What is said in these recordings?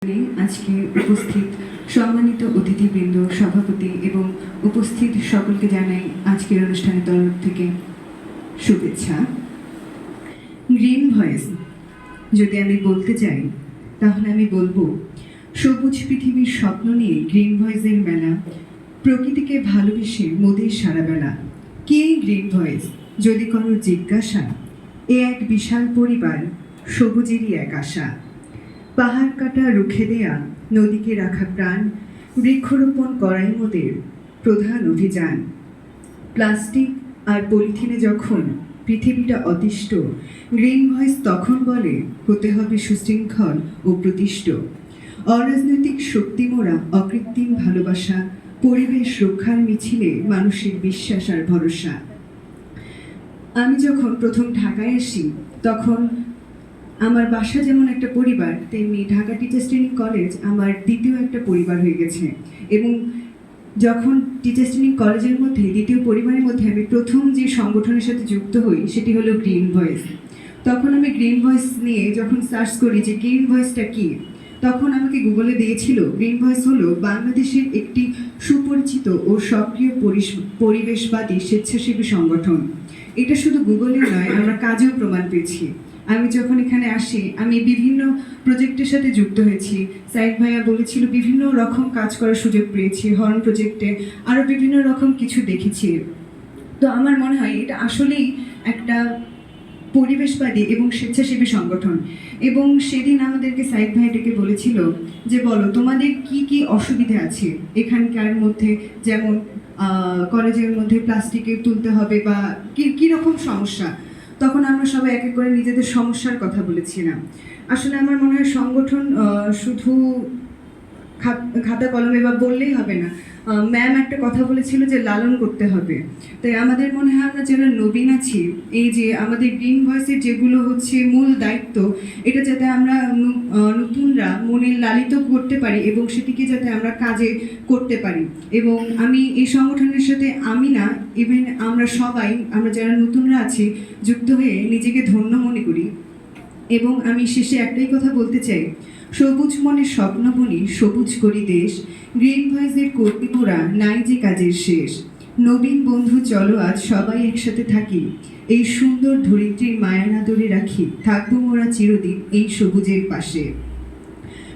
আজকে উপস্থিত সম্মানিত অতিথিবৃন্দ, সভাপতি এবং উপস্থিত সকলকে জানাই আজকের অনুষ্ঠানের তরফ থেকে শুভেচ্ছা। গ্রিন ভয়েস যদি আমি বলতে চাই তাহলে আমি বলবো, সবুজ পৃথিবীর স্বপ্ন নিয়ে গ্রিন ভয়েসের মেলা, প্রকৃতিকে ভালোবেসে মোদের সারা বেলা। কে গ্রিন ভয়েস যদি কোনো জিজ্ঞাসা, এ এক বিশাল পরিবার, সবুজেরই এক আশা। পাহাড় কাটা রুখে দেয়া, নদীকে রাখা প্রাণ, বৃক্ষরোপণ করাই মোদের প্রধান অভিযান। প্লাস্টিক আর পলিথিনে যখন পৃথিবীটা অতিষ্ঠ, গ্রিন ভয়েস তখন বলে হতে হবে সুশৃঙ্খল ও প্রতিষ্ঠ। অরাজনৈতিক শক্তি মোরা, অকৃত্রিম ভালোবাসা, পরিবেশ রক্ষার মিছিলে মানুষের বিশ্বাস আর ভরসা। আমি যখন প্রথম ঢাকায় আসি তখন আমার বাসা যেমন একটা পরিবার, তেমনি ঢাকা টিচার্স ট্রেনিং কলেজ আমার দ্বিতীয় একটা পরিবার হয়ে গেছে। এবং যখন টিচার্স ট্রেনিং কলেজের মধ্যে দ্বিতীয় পরিবারের মধ্যে আমি প্রথম যে সংগঠনের সাথে যুক্ত হই সেটি হলো গ্রিন ভয়েস। তখন আমি গ্রিন ভয়েস নিয়ে যখন সার্চ করি যে গ্রিন ভয়েসটা কী, তখন আমাকে গুগলে দিয়েছিল গ্রিন ভয়েস হলো বাংলাদেশের একটি সুপরিচিত ও সক্রিয় পরিবেশবাদী স্বেচ্ছাসেবী সংগঠন। এটা শুধু গুগলে নয়, আমরা কাজেও প্রমাণ পেয়েছি। আমি যখন এখানে আসি আমি বিভিন্ন প্রজেক্টের সাথে যুক্ত হয়েছি। সাইদ ভাইয়া বলেছিল বিভিন্ন রকম কাজ করার সুযোগ পেয়েছি, হর্ন প্রজেক্টে আরও বিভিন্ন রকম কিছু দেখেছি। তো আমার মনে হয় এটা আসলেই একটা পরিবেশবাদী এবং স্বেচ্ছাসেবী সংগঠন। এবং সেদিন আমাদেরকে সাইদ ভাই ডেকে বলেছিল যে বলো তোমাদের কি কি অসুবিধা আছে এখানকার মধ্যে, যেমন কলেজের মধ্যে প্লাস্টিকের তুলতে হবে বা কীরকম সমস্যা। তখন আমরা সবাই এক এক করে নিজেদের সমস্যার কথা বলেছিলাম। আসলে আমার মনে হয় সংগঠন শুধু খাতা কলমে বা বললেই হবে না। ম্যাম একটা কথা বলেছিল যে লালন করতে হবে। তাই আমাদের মনে হয় আমরা যারা নবীন আছি, এই যে আমাদের গ্রিন ভয়েসের যেগুলো হচ্ছে মূল দায়িত্ব, এটা যাতে আমরা নতুনরা মনে লালিত করতে পারি এবং সেটিকে যাতে আমরা কাজে করতে পারি। এবং আমি এই সংগঠনের সাথে আমি না, ইভেন আমরা সবাই, আমরা যারা নতুনরা আছি যুক্ত হয়ে নিজেকে ধন্য মনে করি। এবং আমি শেষে একটাই কথা বলতে চাই, সবুজ মনের স্বপ্ন বুনি, সবুজ করি দেশ। গ্রিন ভয়েসের কর্মী মোরা, নাই যে কাজের শেষ। নবীন বন্ধু চলো আজ সবাই একসাথে থাকি, এই সুন্দর ধরিত্রীর মায়া না ধরে রাখি, থাকবো মোরা চিরদিন এই সবুজের পাশে।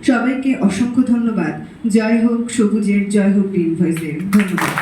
সবাইকে অসংখ্য ধন্যবাদ। জয় হোক সবুজের, জয় হোক গ্রিন ভয়েসের। ধন্যবাদ।